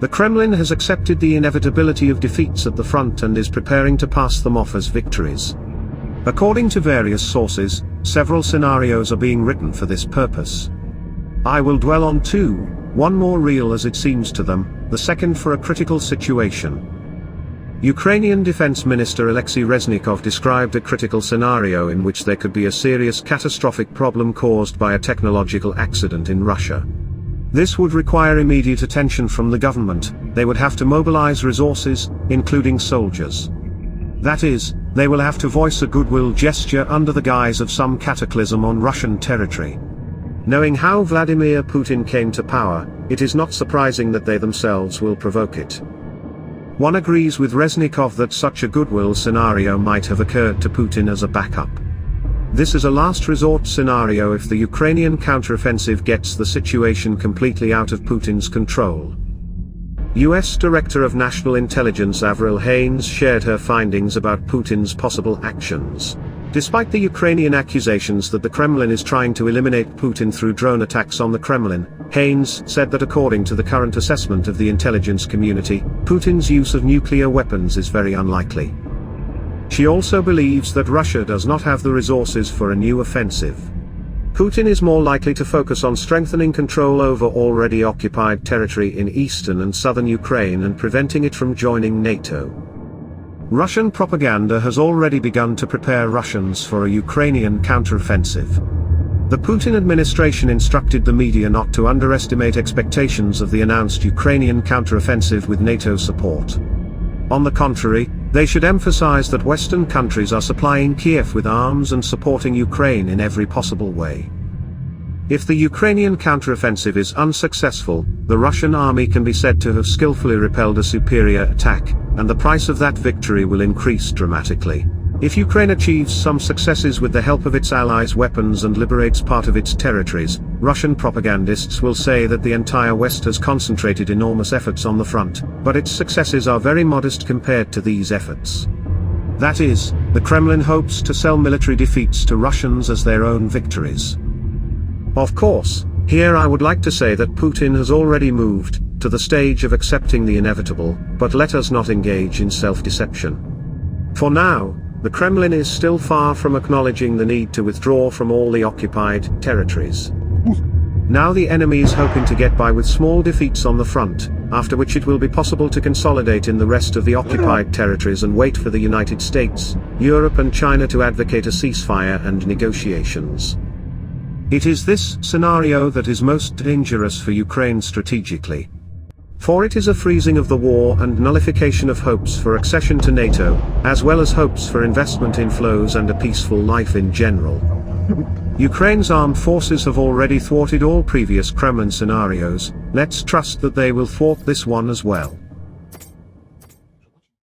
The Kremlin has accepted the inevitability of defeats at the front and is preparing to pass them off as victories. According to various sources, several scenarios are being written for this purpose. I will dwell on two, one more real as it seems to them, the second for a critical situation. Ukrainian Defense Minister Alexei Reznikov described a critical scenario in which there could be a serious catastrophic problem caused by a technological accident in Russia. This would require immediate attention from the government. They would have to mobilize resources, including soldiers. That is, they will have to voice a goodwill gesture under the guise of some cataclysm on Russian territory. Knowing how Vladimir Putin came to power, it is not surprising that they themselves will provoke it. One agrees with Reznikov that such a goodwill scenario might have occurred to Putin as a backup. This is a last resort scenario if the Ukrainian counteroffensive gets the situation completely out of Putin's control. US Director of National Intelligence Avril Haines shared her findings about Putin's possible actions. Despite the Ukrainian accusations that the Kremlin is trying to eliminate Putin through drone attacks on the Kremlin, Haines said that according to the current assessment of the intelligence community, Putin's use of nuclear weapons is very unlikely. She also believes that Russia does not have the resources for a new offensive. Putin is more likely to focus on strengthening control over already occupied territory in eastern and southern Ukraine and preventing it from joining NATO. Russian propaganda has already begun to prepare Russians for a Ukrainian counteroffensive. The Putin administration instructed the media not to underestimate expectations of the announced Ukrainian counteroffensive with NATO support. On the contrary, they should emphasize that Western countries are supplying Kiev with arms and supporting Ukraine in every possible way. If the Ukrainian counteroffensive is unsuccessful, the Russian army can be said to have skillfully repelled a superior attack, and the price of that victory will increase dramatically. If Ukraine achieves some successes with the help of its allies' weapons and liberates part of its territories, Russian propagandists will say that the entire West has concentrated enormous efforts on the front, but its successes are very modest compared to these efforts. That is, the Kremlin hopes to sell military defeats to Russians as their own victories. Of course, here I would like to say that Putin has already moved to the stage of accepting the inevitable, but let us not engage in self-deception. For now, the Kremlin is still far from acknowledging the need to withdraw from all the occupied territories. Now the enemy is hoping to get by with small defeats on the front, after which it will be possible to consolidate in the rest of the occupied territories and wait for the United States, Europe and China to advocate a ceasefire and negotiations. It is this scenario that is most dangerous for Ukraine strategically. For it is a freezing of the war and nullification of hopes for accession to NATO, as well as hopes for investment inflows and a peaceful life in general. Ukraine's armed forces have already thwarted all previous Kremlin scenarios. Let's trust that they will thwart this one as well.